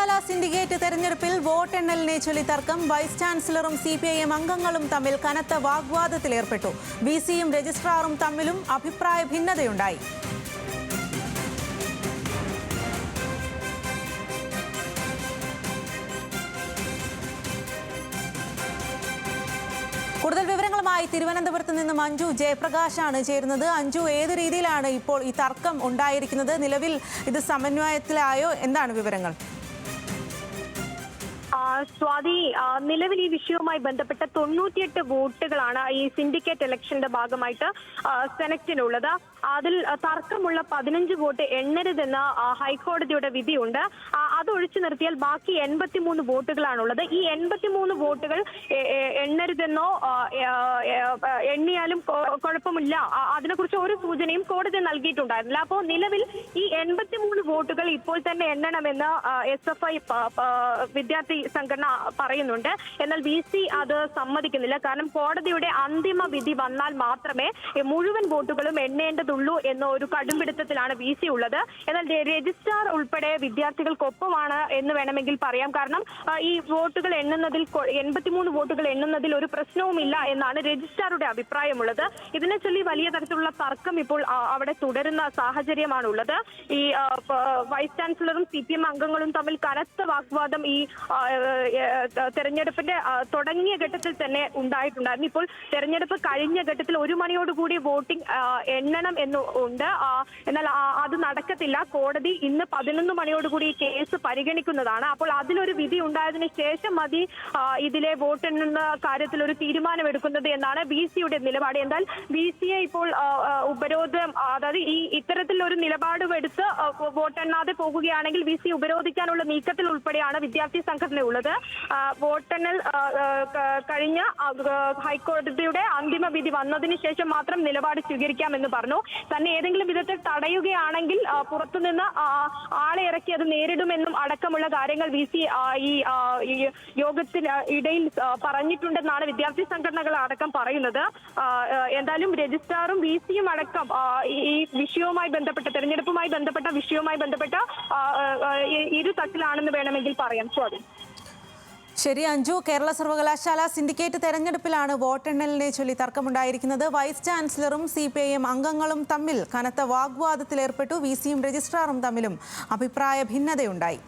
സർവകലാശാല സിൻഡിക്കേറ്റ് തെരഞ്ഞെടുപ്പിൽ വോട്ടെണ്ണലിനെ ചൊല്ലി തർക്കം. വൈസ് ചാൻസലറും CPIM അംഗങ്ങളും തമ്മിൽ കനത്ത വാഗ്വാദത്തിലേർപ്പെട്ടു. VCയും രജിസ്ട്രാറും തമ്മിലും അഭിപ്രായ ഭിന്നതയുണ്ടായി. കൂടുതൽ വിവരങ്ങളുമായി തിരുവനന്തപുരത്ത് നിന്ന് മഞ്ജു ജയപ്രകാശാണ് ചേരുന്നത്. അഞ്ജു, ഏത് രീതിയിലാണ് ഇപ്പോൾ ഈ തർക്കം ഉണ്ടായിരിക്കുന്നത്? നിലവിൽ ഇത് സമന്വയത്തിലായോ? എന്താണ് വിവരങ്ങൾ? സ്വാതി, നിലവിൽ ഈ വിഷയവുമായി ബന്ധപ്പെട്ട 98 വോട്ടുകളാണ് ഈ സിൻഡിക്കേറ്റ് ഇലക്ഷന്റെ ഭാഗമായിട്ട് സെനറ്റിനുള്ളത്. അതിൽ തർക്കമുള്ള 15 വോട്ട് എണ്ണരുതെന്ന ഹൈക്കോടതിയുടെ വിധിയുണ്ട്. അതൊഴിച്ചു നിർത്തിയാൽ ബാക്കി 83 വോട്ടുകളാണുള്ളത്. ഈ 83 വോട്ടുകൾ എണ്ണരുതെന്നോ എണ്ണിയാലും കുഴപ്പമില്ല, അതിനെക്കുറിച്ച് ഒരു സൂചനയും കോടതി നൽകിയിട്ടുണ്ടായിരുന്നില്ല. അപ്പോൾ നിലവിൽ ഈ 83 വോട്ടുകൾ ഇപ്പോൾ തന്നെ എണ്ണണമെന്ന് SFI വിദ്യാർത്ഥി സംഘടന പറയുന്നുണ്ട്. എന്നാൽ VC അത് സമ്മതിക്കുന്നില്ല. കാരണം കോടതിയുടെ അന്തിമ വിധി വന്നാൽ മാത്രമേ മുഴുവൻ വോട്ടുകളും എണ്ണേണ്ടതുള്ളൂ എന്ന ഒരു കടുംപിടുത്തത്തിലാണ് VC ഉള്ളത്. എന്നാൽ രജിസ്ട്രാർ ഉൾപ്പെടെ വിദ്യാർത്ഥികൾക്കൊപ്പമാണ് എന്ന് വേണമെങ്കിൽ പറയാം. കാരണം ഈ വോട്ടുകൾ എണ്ണുന്നതിൽ 83 വോട്ടുകൾ എണ്ണുന്നതിൽ ഒരു പ്രശ്നവുമില്ല എന്നാണ് രജിസ്ട്രാറുടെ അഭിപ്രായമുള്ളത്. ഇതിനെ ചൊല്ലി വലിയ തരത്തിലുള്ള തർക്കം ഇപ്പോൾ അവിടെ തുടരുന്ന സാഹചര്യമാണുള്ളത്. ഈ വൈസ് ചാൻസലറും CPM അംഗങ്ങളും തമ്മിൽ കനത്ത വാഗ്വാദം ഈ തെരഞ്ഞെടുപ്പിന്റെ തുടങ്ങിയ ഘട്ടത്തിൽ തന്നെ ഉണ്ടായിട്ടുണ്ടായിരുന്നു. ഇപ്പോൾ തെരഞ്ഞെടുപ്പ് കഴിഞ്ഞ ഘട്ടത്തിൽ 1 മണിയോടുകൂടി വോട്ടിംഗ് എണ്ണണം എന്നുണ്ട്. എന്നാൽ അത് നടക്കത്തില്ല. കോടതി ഇന്ന് 11 മണിയോടുകൂടി ഈ കേസ് പരിഗണിക്കുന്നതാണ്. അപ്പോൾ അതിലൊരു വിധി ഉണ്ടായതിനു ശേഷം മതി ഇതിലെ വോട്ടെണ്ണുന്ന കാര്യത്തിൽ ഒരു തീരുമാനമെടുക്കുന്നത് എന്നാണ് VCയുടെ നിലപാട്. എന്നാൽ VCയെ ഇപ്പോൾ ഉപരോധം, അതായത് ഇത്തരത്തിലൊരു നിലപാട് എടുത്ത് വോട്ടെണ്ണാതെ പോകുകയാണെങ്കിൽ VC ഉപരോധിക്കാനുള്ള നീക്കത്തിൽ ഉൾപ്പെടെയാണ് വിദ്യാർത്ഥി സംഘടന ഉള്ളത്. വോട്ടെണ്ണൽ കഴിഞ്ഞ ഹൈക്കോടതിയുടെ അന്തിമ വിധി വന്നതിന് ശേഷം മാത്രം നിലപാട് സ്വീകരിക്കാമെന്ന് പറഞ്ഞു. തന്നെ ഏതെങ്കിലും വിധത്തിൽ തടയുകയാണെങ്കിൽ പുറത്തുനിന്ന് ആളെ ഇറക്കി അത് നേരിടുമെന്നും അടക്കമുള്ള കാര്യങ്ങൾ VC ഈ യോഗത്തിന് ഇടയിൽ പറഞ്ഞിട്ടുണ്ടെന്നാണ് വിദ്യാർത്ഥി സംഘടനകൾ അടക്കം പറയുന്നത്. എന്തായാലും രജിസ്ട്രാറും VCയും അടക്കം ഈ വിഷയവുമായി ബന്ധപ്പെട്ട തെരഞ്ഞെടുപ്പുമായി ബന്ധപ്പെട്ട വിഷയവുമായി ബന്ധപ്പെട്ട ഇരു തട്ടിലാണെന്ന് വേണമെങ്കിൽ പറയാം. സ്വാതി. ശരി അഞ്ജു, കേരള സർവകലാശാല സിൻഡിക്കേറ്റ് തെരഞ്ഞെടുപ്പിലാണ് വോട്ടെണ്ണലിനെ ചൊല്ലി തർക്കമുണ്ടായിരിക്കുന്നത്. വൈസ് ചാൻസലറും CPIM അംഗങ്ങളും തമ്മിൽ കനത്ത വാഗ്വാദത്തിലേർപ്പെട്ടു. VCയും രജിസ്ട്രാറും തമ്മിലും അഭിപ്രായ ഭിന്നതയുണ്ടായി.